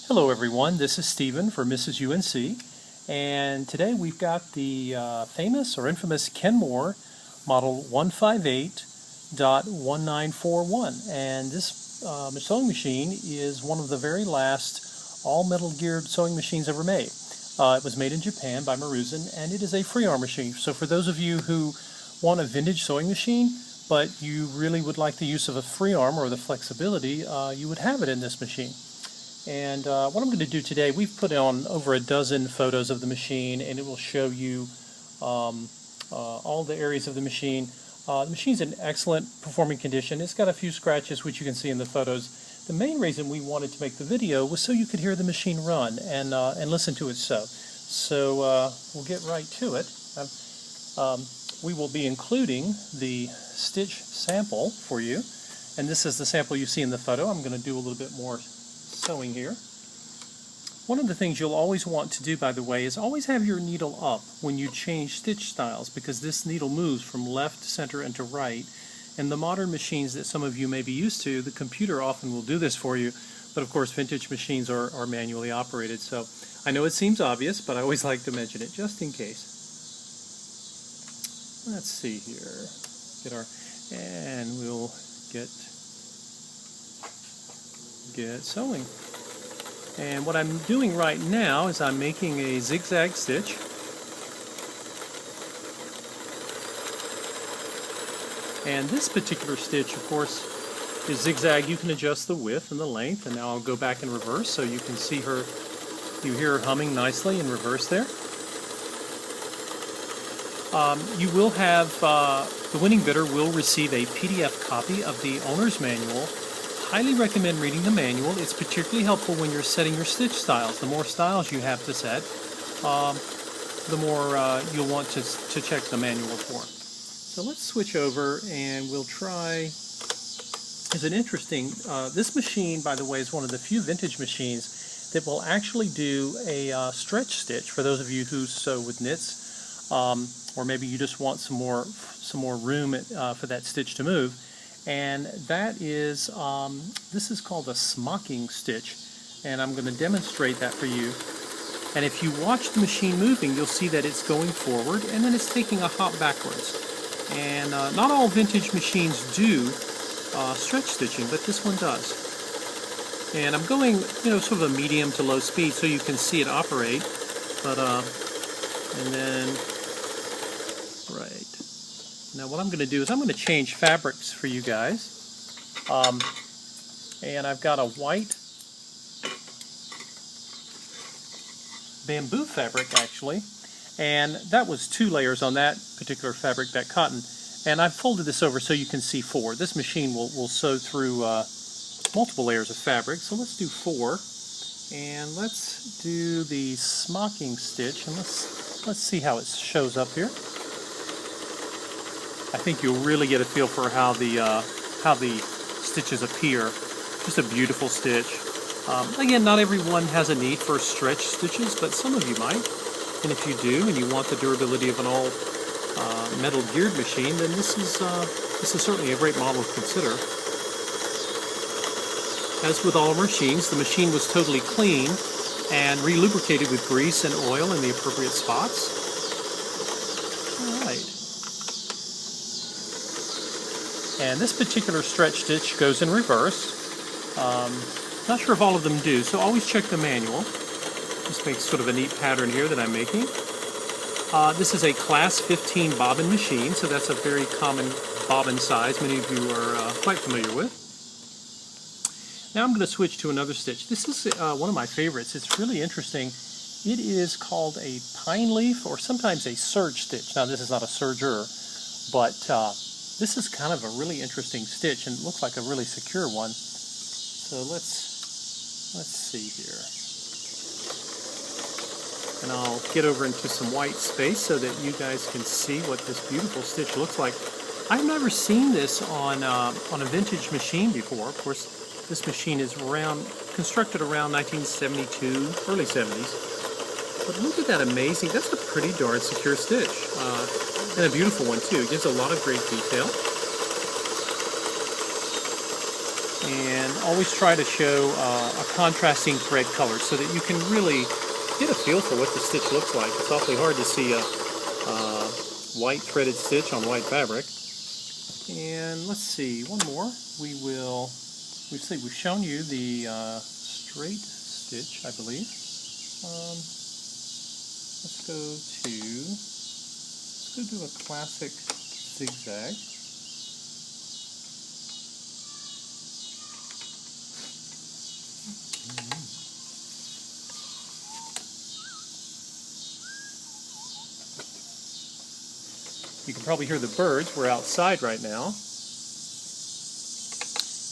Hello everyone, this is Stephen for Mrs. UNC, and today we've got the famous or infamous Kenmore model 158.1941, and this sewing machine is one of the very last all-metal geared sewing machines ever made. It was made in Japan by Maruzen, and it is a free arm machine. So for those of you who want a vintage sewing machine, but you really would like the use of a free arm or the flexibility, you would have it in this machine. And what I'm going to do today, we've put on over a dozen photos of the machine, and it will show you all the areas of the machine. The machine's in excellent performing condition. It's got a few scratches, which you can see in the photos. The main reason we wanted to make the video was so you could hear the machine run and listen to it sew. So we'll get right to it. We will be including the stitch sample for you, and this is the sample you see in the photo. I'm going to do a little bit more sewing here. One of the things you'll always want to do, by the way, is always have your needle up when you change stitch styles, because this needle moves from left, center, and to right. And the modern machines that some of you may be used to, the computer often will do this for you, but of course vintage machines are manually operated. So I know it seems obvious, but I always like to mention it just in case. Let's see here. And we'll get sewing. And what I'm doing right now is I'm making a zigzag stitch. And this particular stitch, of course, is zigzag. You can adjust the width and the length, and now I'll go back in reverse so you can see her, you hear her humming nicely in reverse there. You will have, the winning bidder will receive a PDF copy of the owner's manual. Highly recommend reading the manual. It's particularly helpful when you're setting your stitch styles. The more styles you have to set, the more you'll want to check the manual for. So let's switch over and we'll try. It's an interesting, this machine, by the way, is one of the few vintage machines that will actually do a stretch stitch for those of you who sew with knits, or maybe you just want some more room for that stitch to move. And that is, this is called a smocking stitch, and I'm going to demonstrate that for you. And if you watch the machine moving, you'll see that it's going forward and then it's taking a hop backwards. And not all vintage machines do stretch stitching, but this one does. And I'm going, sort of a medium to low speed so you can see it operate. But and then right. Now what I'm going to do is I'm going to change fabrics for you guys. And I've got a white bamboo fabric actually, and that was 2 layers on that particular fabric, that cotton, and I've folded this over so you can see 4. This machine will sew through multiple layers of fabric, so let's do 4, and let's do the smocking stitch, and let's see how it shows up here. I think you'll really get a feel for how the stitches appear. Just a beautiful stitch. Again, not everyone has a need for stretch stitches, but some of you might. And if you do, and you want the durability of an all metal geared machine, then this is certainly a great model to consider. As with all machines, the machine was totally clean and re-lubricated with grease and oil in the appropriate spots. All right. And this particular stretch stitch goes in reverse. Not sure if all of them do, so always check the manual. This makes sort of a neat pattern here that I'm making. This is a class 15 bobbin machine, so that's a very common bobbin size many of you are quite familiar with. Now I'm going to switch to another stitch. This is one of my favorites. It's really interesting. It is called a pine leaf, or sometimes a serge stitch. Now this is not a serger, but this is kind of a really interesting stitch, and it looks like a really secure one. So let's see here. And I'll get over into some white space so that you guys can see what this beautiful stitch looks like. I've never seen this on a vintage machine before. Of course, this machine is constructed around 1972, early 70s. But look at that amazing, that's a pretty darn secure stitch. And a beautiful one too. It gives a lot of great detail. And always try to show a contrasting thread color so that you can really get a feel for what the stitch looks like. It's awfully hard to see a white threaded stitch on white fabric. And let's see, one more. We've shown you the straight stitch, I believe. Let's go do a classic zigzag. You can probably hear the birds. We're outside right now.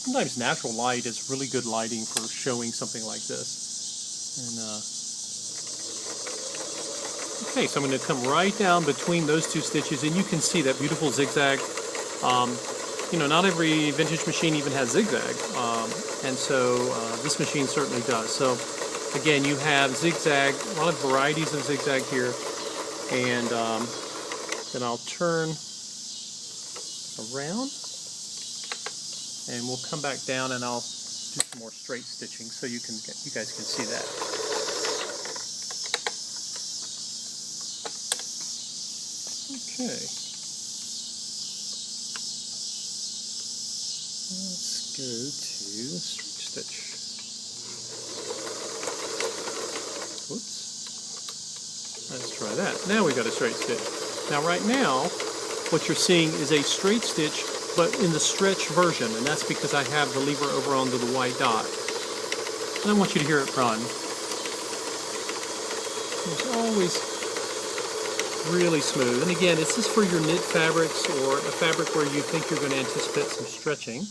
Sometimes natural light is really good lighting for showing something like this. And okay, so I'm going to come right down between those two stitches, and you can see that beautiful zigzag. You know, not every vintage machine even has zigzag, and so this machine certainly does. So again, you have zigzag, a lot of varieties of zigzag here, and then I'll turn around and we'll come back down and I'll do some more straight stitching so you guys can see that. Okay. Let's go to straight stitch. Whoops. Let's try that. Now we've got a straight stitch. Now right now, what you're seeing is a straight stitch, but in the stretch version, and that's because I have the lever over onto the white dot. And I want you to hear it run. It's always really smooth. And again, this is for your knit fabrics or a fabric where you think you're going to anticipate some stretching.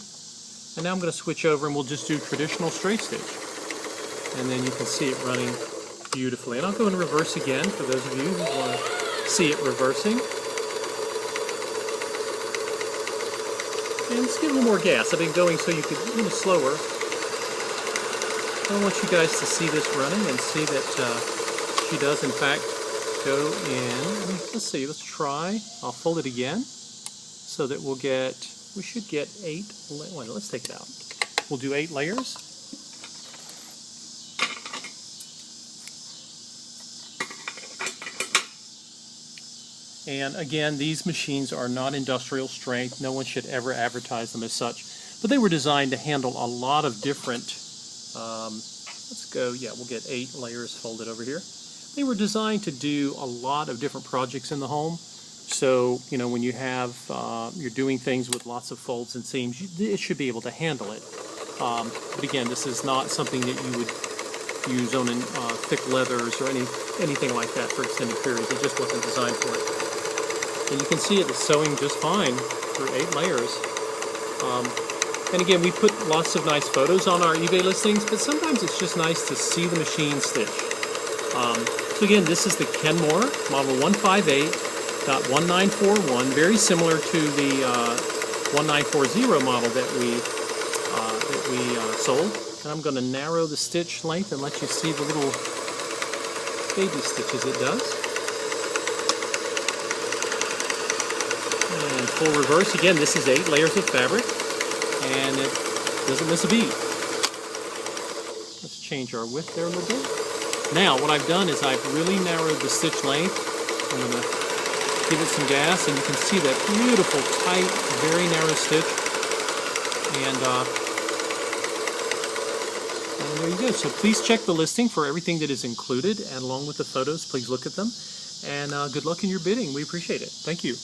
And now I'm going to switch over and we'll just do traditional straight stitch. And then you can see it running beautifully. And I'll go in reverse again for those of you who want to see it reversing. And let's give it a little more gas. I've been going so you could a little slower. I want you guys to see this running and see that she does in fact go in. Let's see, let's try. I'll fold it again so that we should get 8, wait, let's take it out. We'll do 8 layers. And again, these machines are not industrial strength. No one should ever advertise them as such. But they were designed to handle a lot of different, let's go, yeah, we'll get 8 layers folded over here. They were designed to do a lot of different projects in the home. So, you know, when you have, you're doing things with lots of folds and seams, it should be able to handle it. But again, this is not something that you would use on thick leathers or anything like that for extended periods. It just wasn't designed for it. And you can see it is sewing just fine through 8 layers. And again, we put lots of nice photos on our eBay listings, but sometimes it's just nice to see the machine stitch. So again, this is the Kenmore model 158.1941, very similar to the 1940 model that we sold. And I'm going to narrow the stitch length and let you see the little baby stitches it does. And full reverse, again, this is 8 layers of fabric, and it doesn't miss a beat. Let's change our width there a little bit. Now, what I've done is I've really narrowed the stitch length. I'm going to give it some gas, and you can see that beautiful, tight, very narrow stitch. And there you go. So please check the listing for everything that is included, and along with the photos, please look at them. And good luck in your bidding. We appreciate it. Thank you.